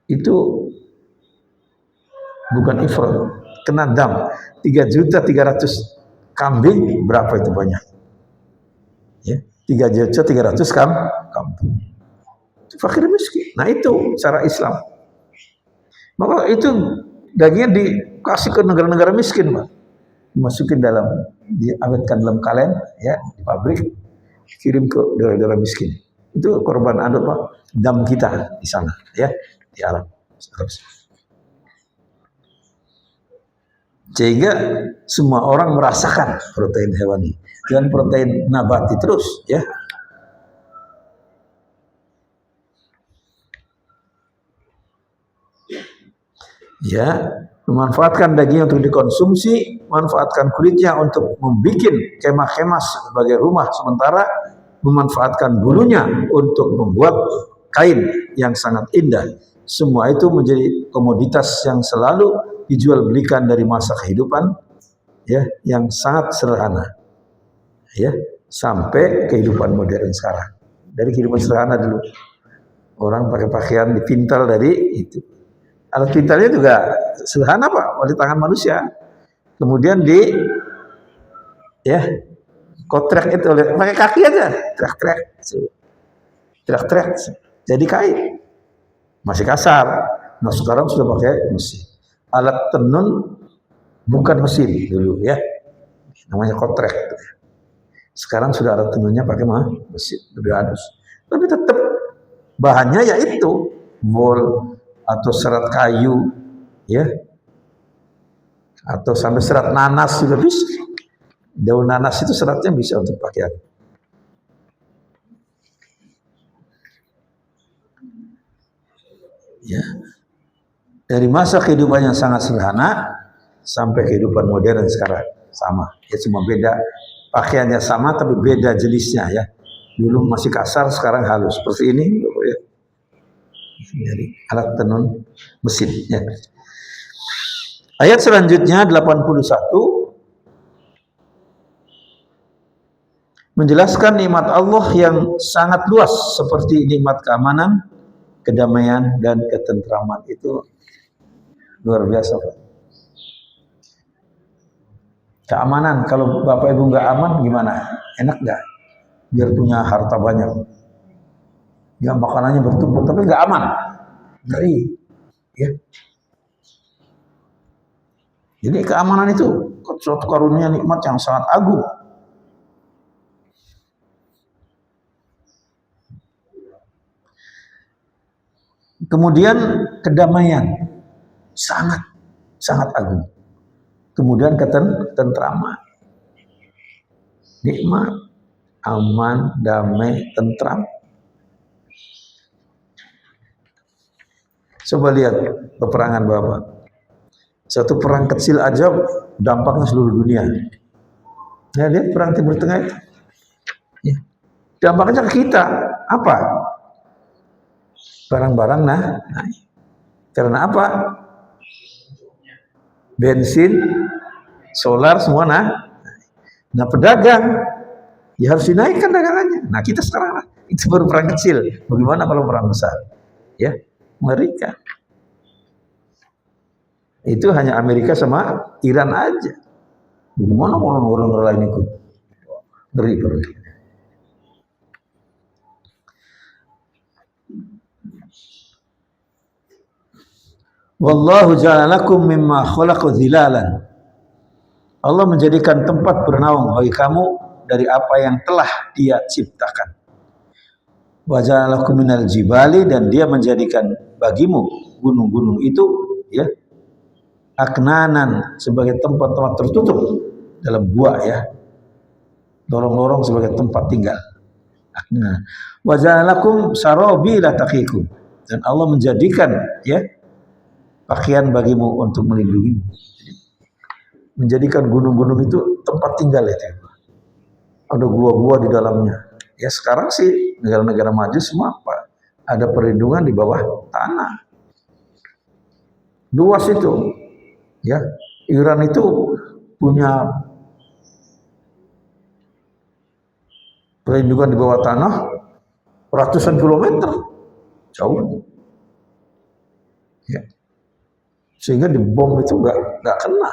itu bukan ifrad, kena dam. 3.300.000 kambing, berapa itu banyak? Ya, 3.300.000 kambing. Itu fakir miskin. Nah itu cara Islam. Maka itu dagingnya dikasih ke negara-negara miskin, Pak. Dimasukin dalam, diawetkan dalam kalen, ya, di pabrik, kirim ke daerah-daerah miskin. Itu korban Pak, dam kita di sana, ya, di Arab. Sehingga semua orang merasakan protein hewani dan protein nabati terus, ya. Ya, memanfaatkan dagingnya untuk dikonsumsi, manfaatkan kulitnya untuk membuat kemah-kemah sebagai rumah sementara, memanfaatkan bulunya untuk membuat kain yang sangat indah. Semua itu menjadi komoditas yang selalu dijual belikan dari masa kehidupan, ya, yang sangat sederhana, ya, sampai kehidupan modern sekarang. Dari kehidupan sederhana dulu, orang pakai pakaian dipintal dari itu. Alat pintalnya juga sederhana Pak, oleh tangan manusia. Kemudian ya kotrek itu oleh pakai kaki aja, trek, jadi kain. Masih kasar. Nah sekarang sudah pakai mesin. Alat tenun bukan mesin dulu ya, namanya kotrek. Sekarang sudah alat tenunnya pakai mesin, lebih halus. Tapi tetap bahannya yaitu wol atau serat kayu, ya, atau sampai serat nanas juga bisa. Daun nanas itu seratnya bisa untuk pakaian. Ya, dari masa kehidupan yang sangat sederhana sampai kehidupan modern sekarang sama. Ya cuma beda pakaiannya sama tapi beda jenisnya ya. Dulu masih kasar, sekarang halus. Seperti ini, ya. Jadi alat tenun mesin. Ya. Ayat selanjutnya 81 menjelaskan nikmat Allah yang sangat luas seperti nikmat keamanan, kedamaian dan ketentraman. Itu luar biasa Pak. Keamanan, kalau Bapak Ibu nggak aman gimana? Enak nggak? Biar punya harta banyak, ya makanannya bertumpuk tapi nggak aman, ngeri, ya. Jadi keamanan itu suatu karunia nikmat yang sangat agung. Kemudian kedamaian sangat agung. Kemudian ketentraman, nikmat, aman, damai, tentram. Coba lihat peperangan Bapak. Satu perang kecil aja dampaknya seluruh dunia. Ya, lihat perang Timur Tengah itu. Ya. Dampaknya ke kita apa? Barang-barang naik. Karena apa? Bensin, solar semua nah pedagang ya harus dinaikkan dagangannya. Nah kita sekarang itu baru perang kecil. Bagaimana kalau perang besar? Ya, mengerikan. Itu hanya Amerika sama Iran aja. Bagaimana kalau orang lain ikut? Ngeri. Wallahu ja'alakum mimma khalaqa zilalan. Allah menjadikan tempat bernaung bagi kamu dari apa yang telah Dia ciptakan. Wa ja'alakum minal jibali, dan Dia menjadikan bagimu gunung-gunung itu, ya, aknanan sebagai tempat-tempat tertutup dalam gua, ya, lorong-lorong sebagai tempat tinggal. Aknan. Wa ja'alakum sarabila taqikum, dan Allah menjadikan, ya, pakaian bagimu untuk melindungimu. Menjadikan gunung-gunung itu tempat tinggal itu. Ada gua-gua di dalamnya. Ya sekarang sih negara-negara maju semua apa? Ada perlindungan di bawah tanah. Luas itu. Ya, Iran itu punya perlindungan di bawah tanah ratusan kilometer. Jauh. Ya. Sehingga dibom itu nggak kena.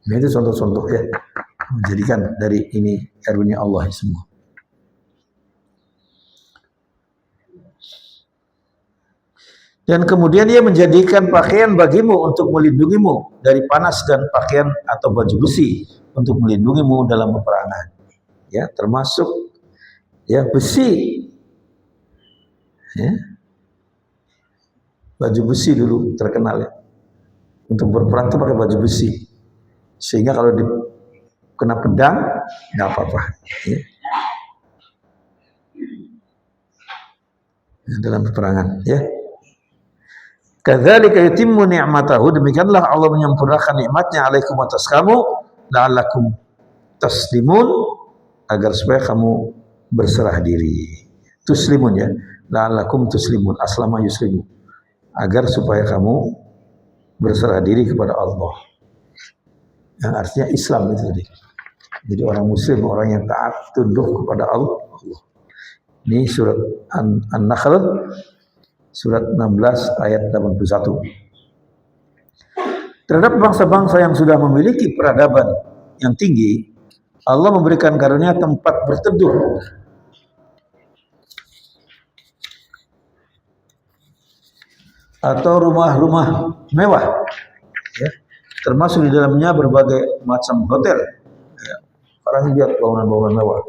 Nah, itu contoh-contoh ya, menjadikan dari ini karunia Allah semua. Dan kemudian Dia menjadikan pakaian bagimu untuk melindungimu dari panas, dan pakaian atau baju besi untuk melindungimu dalam peperangan. Ya, termasuk ya besi. Ya. Baju besi dulu terkenal ya. Untuk berperang itu pakai baju besi. Sehingga kalau kena pedang nggak apa-apa. Ya. Dalam peperangan, ya. Kadzalika yutimmu ni'matahu, demikianlah Allah menyempurnakan nikmatnya alaikum atas kamu, la'allakum taslimun, agar supaya kamu berserah diri. Tuslimun ya, la'allakum tuslimun, aslama yuslimu, agar supaya kamu berserah diri kepada Allah. Yang artinya Islam itu tadi. Jadi orang muslim, orang yang taat, tunduk kepada Allah. Ini surat An-Nahl, surat 16 ayat 81. Terhadap bangsa-bangsa yang sudah memiliki peradaban yang tinggi, Allah memberikan karunia tempat berteduh. Atau rumah-rumah mewah, ya, termasuk di dalamnya berbagai macam hotel. Ya, orang lihat bangunan-bangunan mewah,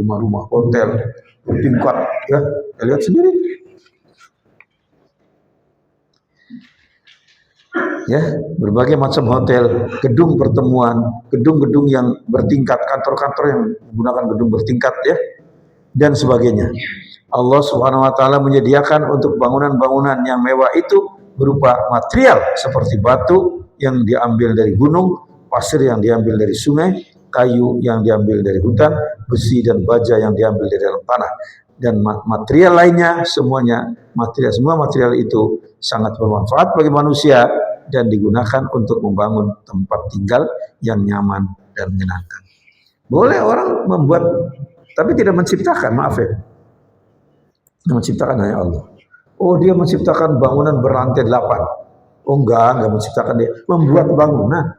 rumah-rumah hotel bertingkat, ya, lihat sendiri. Ya, berbagai macam hotel, gedung pertemuan, gedung-gedung yang bertingkat, kantor-kantor yang menggunakan gedung bertingkat, ya, dan sebagainya. Allah Subhanahu wa taala menyediakan untuk bangunan-bangunan yang mewah itu berupa material seperti batu yang diambil dari gunung, pasir yang diambil dari sungai, kayu yang diambil dari hutan, besi dan baja yang diambil dari dalam tanah, dan material lainnya. Semua material itu sangat bermanfaat bagi manusia dan digunakan untuk membangun tempat tinggal yang nyaman dan menyenangkan. Boleh orang membuat, tapi tidak menciptakan, maaf ya. Yang menciptakan hanya Allah. Oh, dia menciptakan bangunan berlantai 8. Oh enggak menciptakan, dia membuat bangunan.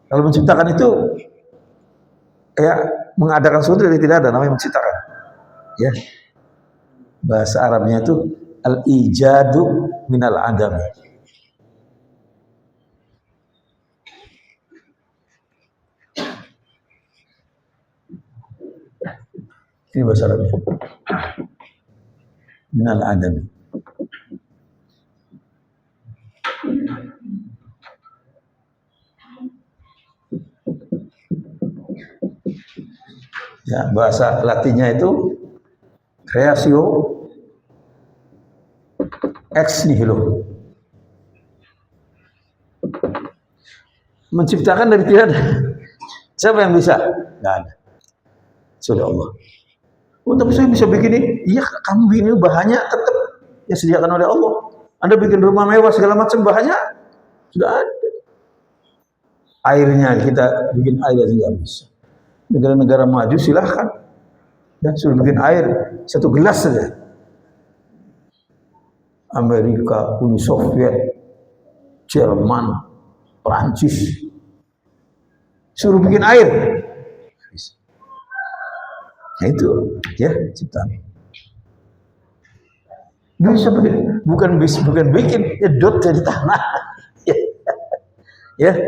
Kalau menciptakan itu ya mengadakan sesuatu dari tidak ada, namanya menciptakan. Ya. Bahasa Arabnya itu al-ijadu minal adami. Ini bahasa Arabnya. Minal adami. Ya, bahasa Latinnya itu creatio ex nihilo. Menciptakan dari tidak ada. Siapa yang bisa? Tidak ada. Sudah Allah. Oh, tapi saya bisa bikin ini. Iya, kamu bikin ini, bahannya tetap yang disediakan oleh Allah. Anda bikin rumah mewah segala macam, bahannya sudah ada. Airnya kita bikin air aja nggak bisa. Negara-negara maju silahkan, ya, suruh bikin air 1 gelas saja. Amerika, Uni Soviet, Jerman, Prancis, suruh bikin air. Nah itu, ya, ciptaan. Bisa bikin, bukan bikin, nyedot dari tanah, ya,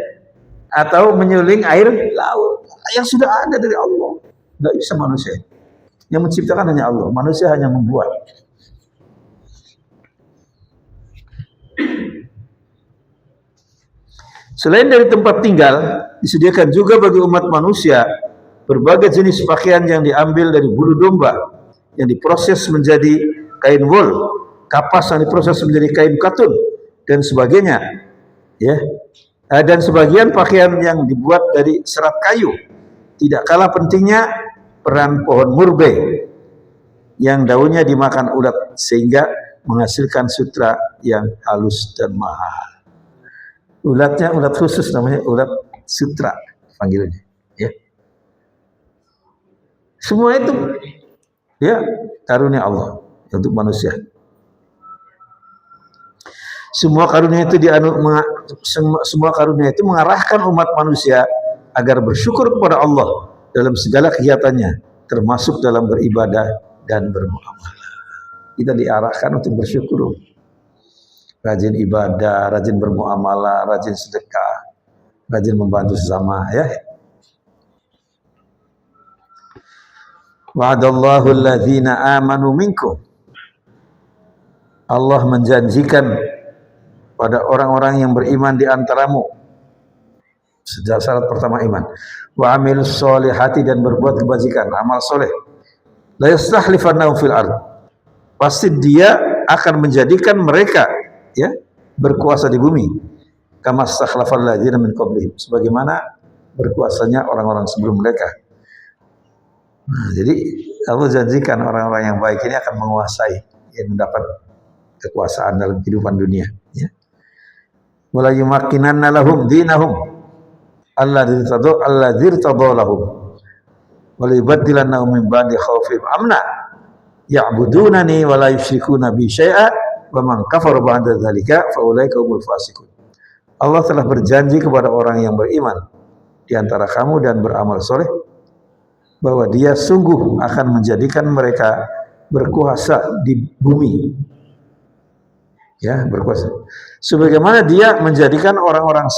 atau menyuling air laut yang sudah ada dari Allah. Nggak bisa manusia. Yang menciptakan hanya Allah, manusia hanya membuat. Selain dari tempat tinggal, disediakan juga bagi umat manusia berbagai jenis pakaian yang diambil dari bulu domba yang diproses menjadi kain wol, kapas yang diproses menjadi kain katun dan sebagainya, ya. Dan sebagian pakaian yang dibuat dari serat kayu. Tidak kalah pentingnya peran pohon murbe yang daunnya dimakan ulat sehingga menghasilkan sutra yang halus dan mahal. Ulatnya ulat khusus, namanya ulat sutra panggilannya, ya. Semua itu, ya, karunia Allah untuk manusia. Semua karunia itu mengarahkan umat manusia agar bersyukur kepada Allah dalam segala kegiatannya, termasuk dalam beribadah dan bermuamalah. Kita diarahkan untuk bersyukur, rajin ibadah, rajin bermuamalah, rajin sedekah, rajin membantu sesama, ya. Wa'adallahu alladhina amanu minkum. Allah menjanjikan pada orang-orang yang beriman di antaramu. Syarat pertama iman. Wa amilus solihati, dan berbuat kebajikan, amal soleh. La yastahlifannahum fil ard. Pasti dia akan menjadikan mereka, ya, berkuasa di bumi. Kama stakhlafal ladzina min qablihim, sebagaimana berkuasanya orang-orang sebelum mereka. Nah, jadi Allah janjikan orang-orang yang baik ini akan menguasai, yang mendapat kekuasaan dalam kehidupan dunia. Ya. Wala yumakkinanna lahum dinahum alladzi irtadha lahum wala yubaddilannahum min ba'di khaufihim amna ya'budunani wa la yusyrikuna bi syai'a wa man kafara ba'da dzalika fa ulaika humul fasiqun. Allah telah berjanji kepada orang yang beriman di antara kamu dan beramal soleh bahwa Dia sungguh akan menjadikan mereka berkuasa di bumi. Ya, berkuasa. Sebagaimana Dia menjadikan orang-orang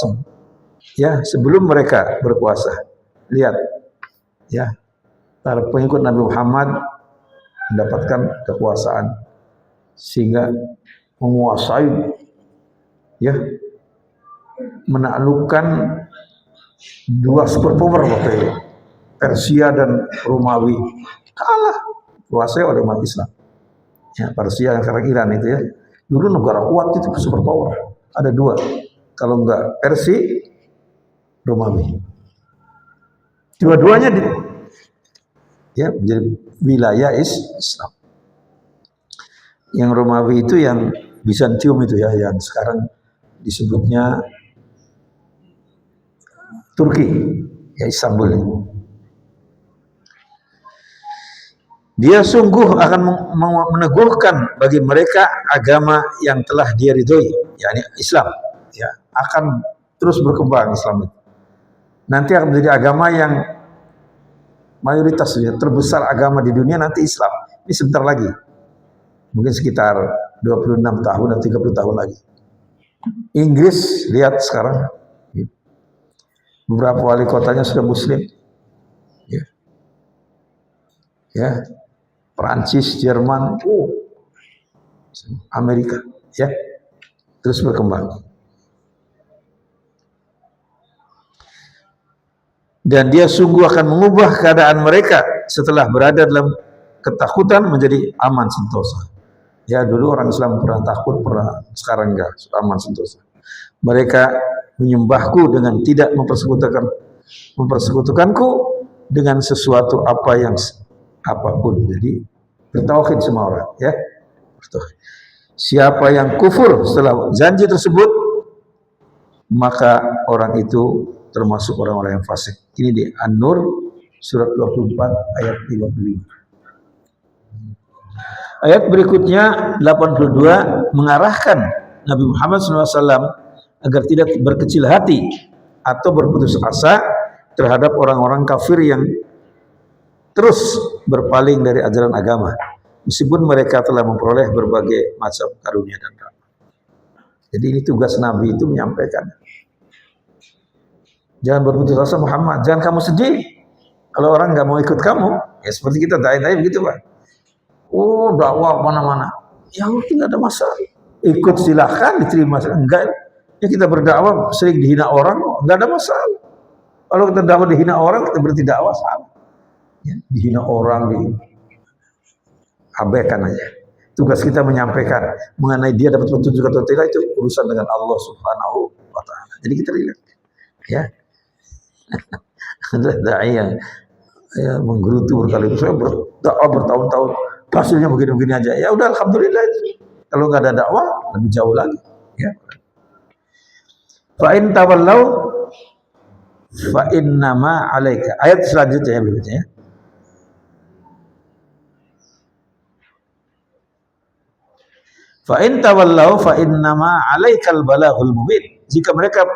sebelum mereka berkuasa. Lihat, ya, para pengikut Nabi Muhammad mendapatkan kekuasaan sehingga menguasai, ya, menaklukkan dua superpower waktu itu, Persia dan Romawi, kalah kuasai oleh umat Islam. Ya, Persia yang sekarang Iran itu ya, dulu negara kuat itu superpower, ada dua, kalau enggak Persia, Romawi, dua-duanya menjadi wilayah Islam. Yang Romawi itu yang Bizantium itu ya, yang sekarang disebutnya Turki, ya, Istanbul. Dia sungguh akan meneguhkan bagi mereka agama yang telah Dia ridhoi, yakni Islam. Ya, akan terus berkembang Islam itu. Nanti akan menjadi agama yang mayoritas, ya, terbesar agama di dunia nanti Islam. Ini sebentar lagi. Mungkin sekitar 26 tahun atau 30 tahun lagi. Inggris, lihat sekarang. Beberapa wali kotanya sudah Muslim. Ya. Ya. Perancis, Jerman, Amerika, ya, terus berkembang. Dan Dia sungguh akan mengubah keadaan mereka setelah berada dalam ketakutan menjadi aman sentosa. Ya, dulu orang Islam pernah takut, sekarang enggak, aman sentosa. Mereka menyembahku dengan tidak mempersekutukanku dengan sesuatu apapun. Jadi bertauhid semua orang, ya. Siapa yang kufur setelah janji tersebut, maka orang itu termasuk orang-orang yang fasik. Ini di An-Nur surat 24 ayat 55. Ayat berikutnya 82 mengarahkan Nabi Muhammad SAW agar tidak berkecil hati atau berputus asa terhadap orang-orang kafir yang terus berpaling dari ajaran agama, meskipun mereka telah memperoleh berbagai macam karunia dan rahmat. Jadi ini tugas Nabi itu menyampaikan. Jangan berputus asa Muhammad, jangan kamu sedih kalau orang nggak mau ikut kamu. Ya seperti kita dai-dai begitu Pak. Oh, dakwah mana-mana. Ya tidak ada masalah. Ikut silahkan, diterima. Enggak, ya kita berdakwah sering dihina orang, enggak ada masalah. Kalau kita dakwah dihina orang, kita berarti dakwah salah. Ya, dihina orang, abaikan aja. Tugas kita menyampaikan mengenai dia dapat petunjuk atau tidak itu urusan dengan Allah Subhanahu wa Ta'ala. Jadi kita lihat, ya. Ada dai yang menggerutu berkali-kali, saya berdakwah bertahun-tahun, hasilnya begini-begini aja. Ya udah, alhamdulillah itu. Kalau nggak ada dakwah, lebih jauh lagi. Ya. Fa in tawallau fa innama 'alaika. Ayat selanjutnya ya berikutnya. Ya. Fa in tawallau fa innama 'alaikal balaghul mubin. Jika mereka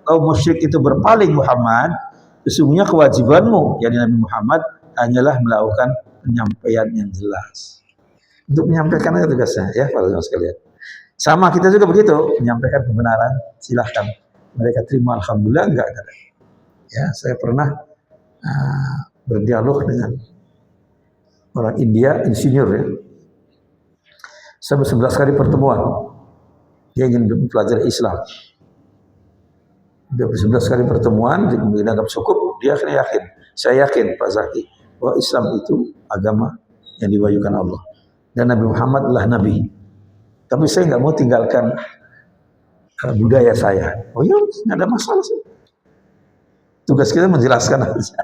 kaum musyrik itu berpaling Muhammad, sesungguhnya kewajibanmu yakni Nabi Muhammad hanyalah melakukan penyampaian yang jelas. Untuk menyampaikan aja tugasnya, ya para jemaah sekalian. Sama kita juga begitu, menyampaikan kebenaran, silahkan. Mereka terima, alhamdulillah, enggak ada. Ya, saya pernah berdialog dengan orang India, insinyur ya. Sampai 11 kali pertemuan. Dia ingin mempelajari Islam. Dia 11 kali pertemuan, dia menganggap cukup, dia akhirnya yakin. Saya yakin Pak Zaki bahwa Islam itu agama yang diwahyukan Allah. Dan Nabi Muhammad adalah Nabi. Tapi saya nggak mau tinggalkan budaya saya. Oh iya, nggak ada masalah sih. Tugas kita menjelaskan aja.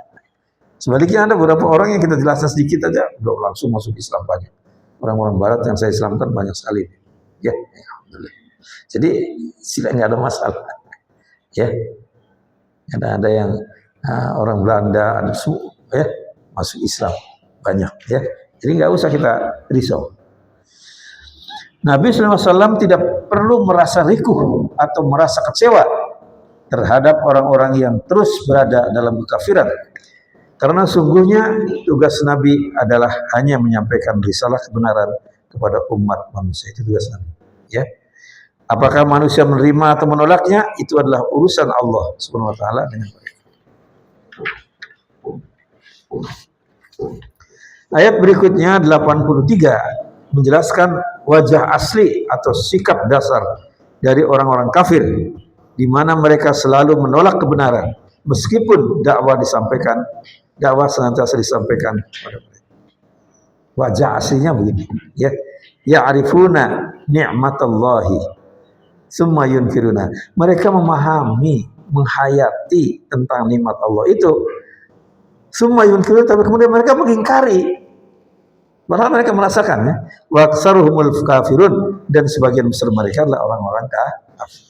Sebaliknya ada beberapa orang yang kita jelaskan sedikit aja, udah langsung masuk Islam banyak. Orang-orang Barat yang saya Islamkan banyak sekali. Ya, alhamdulillah. Jadi sila nggak ada masalah. Ya, ada yang orang Belanda, ada ya masuk Islam banyak. Ya, jadi nggak usah kita risau. Nabi SAW tidak perlu merasa rikuh atau merasa kecewa terhadap orang-orang yang terus berada dalam kekafiran. Karena sungguhnya tugas Nabi adalah hanya menyampaikan risalah kebenaran kepada umat manusia. Itu tugas Nabi. Ya. Apakah manusia menerima atau menolaknya, itu adalah urusan Allah Subhanahu wa taala dengan mereka. Ayat berikutnya 83 menjelaskan wajah asli atau sikap dasar dari orang-orang kafir, di mana mereka selalu menolak kebenaran meskipun dakwah senantiasa disampaikan kepada mereka. Wajah aslinya begini, ya. Ya'rifuna ni'matallahi summa yunkiruna. Mereka memahami, menghayati tentang nikmat Allah itu. Summa yunkiruna, tapi kemudian mereka mengingkari. Padahal mereka merasakannya. Wa aktsaruhumul kafirun, dan sebagian besar mereka adalah orang-orang kafir.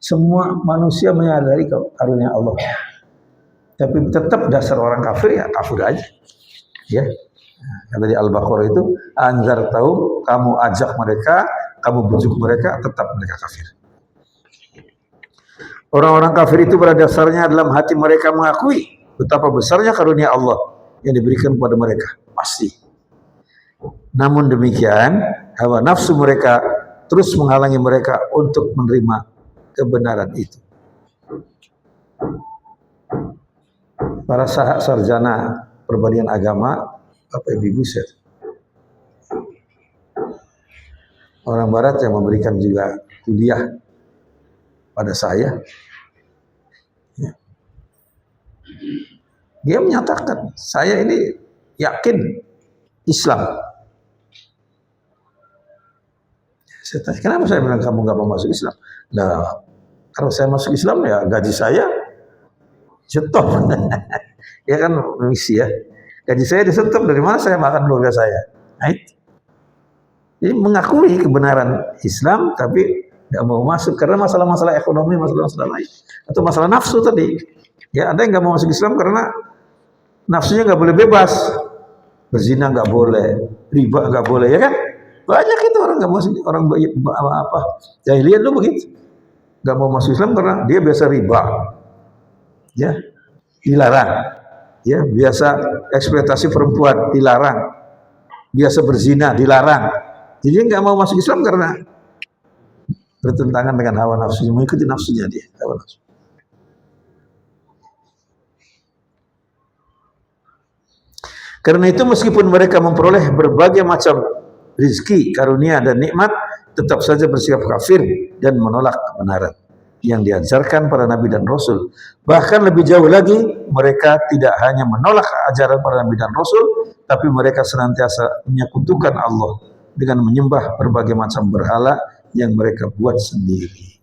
Semua manusia menyadari karunia Allah, tapi tetap dasar orang kafir ya kafir aja. Ya, kata di Al-Baqarah itu, anzar tahu, kamu ajak mereka, kamu bujuk mereka, tetap mereka kafir. Orang-orang kafir itu pada dasarnya dalam hati mereka mengakui betapa besarnya karunia Allah yang diberikan kepada mereka, pasti. Namun demikian, hawa nafsu mereka terus menghalangi mereka untuk menerima kebenaran itu. Para sarjana perbandingan agama, Bapak Ibu set, orang Barat yang memberikan juga kuliah pada saya, ya. Dia menyatakan, saya ini yakin Islam. Saya tanya, kenapa saya bilang kamu nggak mau masuk Islam? Nah, kalau saya masuk Islam ya gaji saya stop. Ya kan misi ya. Gaji saya di-stop, dari mana saya makan keluarga saya? Nah, itu. Jadi mengakui kebenaran Islam tapi nggak mau masuk karena masalah-masalah ekonomi, masalah-masalah lain, atau masalah nafsu tadi. Ya, ada yang nggak mau masuk Islam karena nafsunya nggak boleh bebas, berzina nggak boleh, riba nggak boleh, ya kan? Banyak itu orang nggak mau, orang apa jahiliyah dulu begitu, nggak mau masuk Islam karena dia biasa riba, ya dilarang, ya biasa eksploitasi perempuan dilarang, biasa berzina dilarang, jadi nggak mau masuk Islam karena bertentangan dengan hawa nafsunya, mengikuti nafsunya dia, hawa nafsu. Karena itu meskipun mereka memperoleh berbagai macam rizki, karunia dan nikmat, tetap saja bersikap kafir dan menolak kebenaran yang diajarkan para nabi dan rasul. Bahkan lebih jauh lagi, mereka tidak hanya menolak ajaran para nabi dan rasul, tapi mereka senantiasa menyekutukan Allah dengan menyembah berbagai macam berhala yang mereka buat sendiri.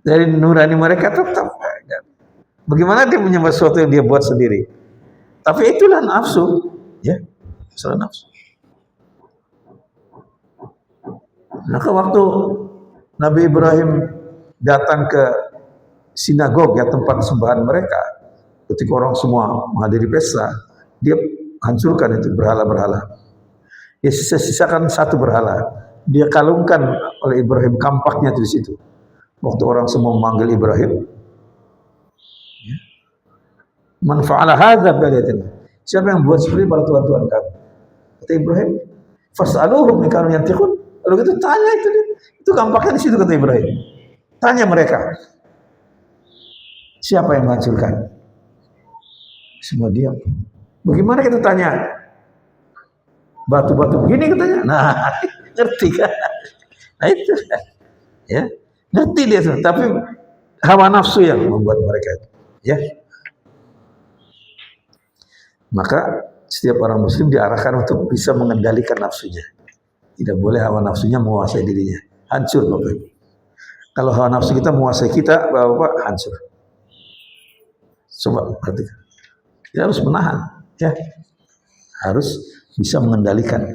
Dari nurani mereka tetap, bagaimana dia menyembah sesuatu yang dia buat sendiri? Tapi itulah nafsu, ya, masalah nafsu. Maka waktu Nabi Ibrahim datang ke sinagog, ya tempat sembahan mereka, ketika orang semua menghadiri pesta, dia hancurkan itu berhala-berhala. Dia sisa-sisakan satu berhala, dia kalungkan oleh Ibrahim kampaknya di situ. Waktu orang semua memanggil Ibrahim, man fa'ala hadza bi'alatina, siapa yang buat seperti para tuhan-tuhan kamu? Kata Ibrahim, fas'aluhum in kanu yantiqun. Kalau gitu tanya itu dia. Itu kampaknya di situ, kata Ibrahim. Tanya mereka, siapa yang menghancurkan? Semua diam. Bagaimana kita tanya? Batu-batu begini katanya. Nah, ngerti kan? Nah itu, ya, ngerti dia. Tapi hawa nafsu yang membuat mereka itu, ya. Maka setiap orang muslim diarahkan untuk bisa mengendalikan nafsunya. Tidak boleh hawa nafsunya menguasai dirinya. hancur Bapak Ibu. Kalau hawa nafsu kita menguasai kita, Bapak, hancur. Coba perhatikan. Kita harus menahan, ya. Harus bisa mengendalikan.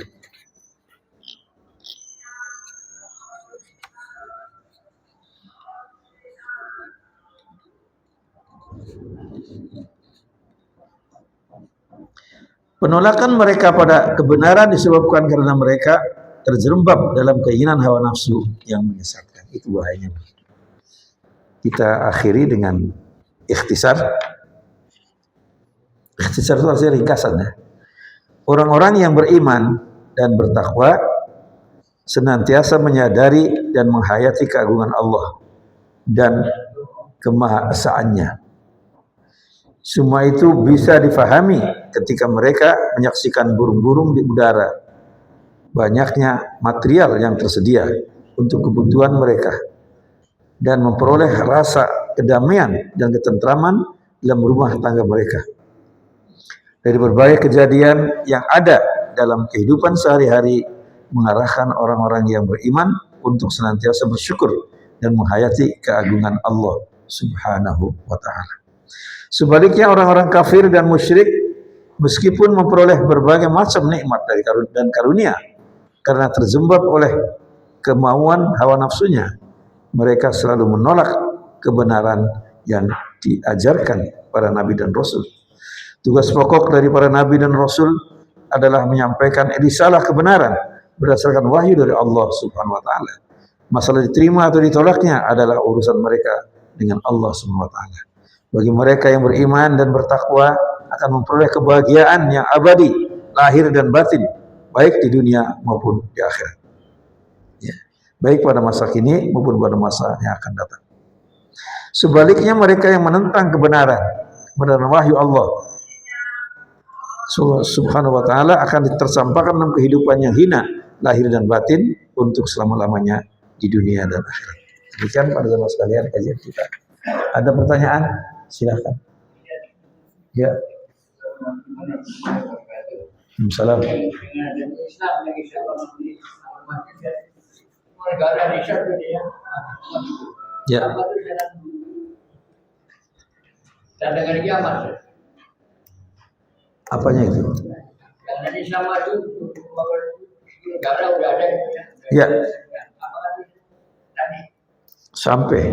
Penolakan mereka pada kebenaran disebabkan karena mereka terjerembab dalam keinginan hawa nafsu yang menyesatkan. Itu bahayanya. Kita akhiri dengan ikhtisar. Ikhtisar itu artinya ringkasan, ya. Orang-orang yang beriman dan bertakwa senantiasa menyadari dan menghayati keagungan Allah dan kemahaesaannya. Semua itu bisa difahami ketika mereka menyaksikan burung-burung di udara. Banyaknya material yang tersedia untuk kebutuhan mereka dan memperoleh rasa kedamaian dan ketentraman dalam rumah tangga mereka. Dari berbagai kejadian yang ada dalam kehidupan sehari-hari mengarahkan orang-orang yang beriman untuk senantiasa bersyukur dan menghayati keagungan Allah Subhanahu wa ta'ala. Sebaliknya orang-orang kafir dan musyrik meskipun memperoleh berbagai macam nikmat dan karunia karena terjebak oleh kemauan hawa nafsunya, mereka selalu menolak kebenaran yang diajarkan para nabi dan rasul. Tugas pokok dari para nabi dan rasul adalah menyampaikan risalah kebenaran berdasarkan wahyu dari Allah Subhanahu wa ta'ala. Masalah diterima atau ditolaknya adalah urusan mereka dengan Allah Subhanahu wa ta'ala. Bagi mereka yang beriman dan bertakwa akan memperoleh kebahagiaan yang abadi, lahir dan batin, baik di dunia maupun di akhirat. Ya. Baik pada masa kini maupun pada masa yang akan datang. Sebaliknya mereka yang menentang kebenaran wahyu Allah Subhanahu wa ta'ala akan tersampaikan dalam kehidupan yang hina, lahir dan batin untuk selama-lamanya di dunia dan akhirat. Demikian pada jemaah sekalian kajian kita. Ada pertanyaan? Silakan. Ya. Salam. Ya. Apanya itu? Ya. Sampai.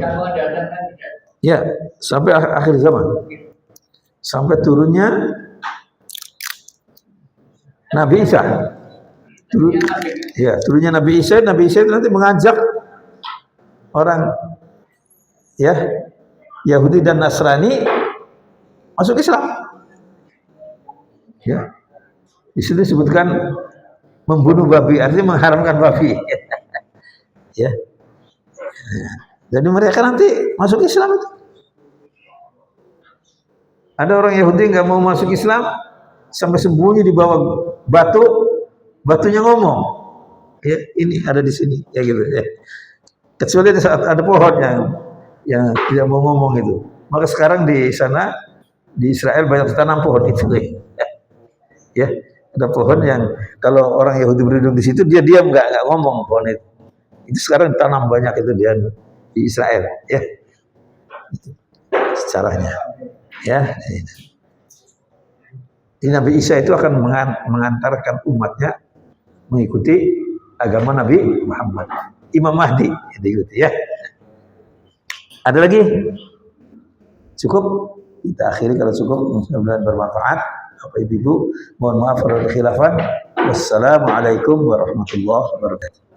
Ya, sampai akhir zaman. Sampai turunnya Nabi Isa. Turunnya Nabi Isa itu nanti mengajak orang, ya, Yahudi dan Nasrani masuk Islam. Ya. Di sini disebutkan membunuh babi, artinya mengharamkan babi. Ya. Jadi mereka nanti masuk Islam itu. Ada orang Yahudi nggak mau masuk Islam sampai sembunyi di bawah batu, batunya ngomong, ya ini ada di sini, ya gitu ya. Kecuali saat ada pohon yang tidak mau ngomong itu. Maka sekarang di sana di Israel banyak tanam pohon itu, ya. Ada pohon yang kalau orang Yahudi berlindung di situ dia diam nggak ngomong pohon itu. Itu sekarang tanam banyak itu di Israel, ya. Itu secaranya, ya. Ini Nabi Isa itu akan mengantarkan umatnya mengikuti agama Nabi Muhammad. Imam Mahdi diikuti, ya. Ada lagi? Cukup? Kita akhiri kalau cukup, mudah-mudahan bermanfaat. Bapak Ibu, mohon maaf kalau ada khilafan. Wassalamualaikum warahmatullahi wabarakatuh.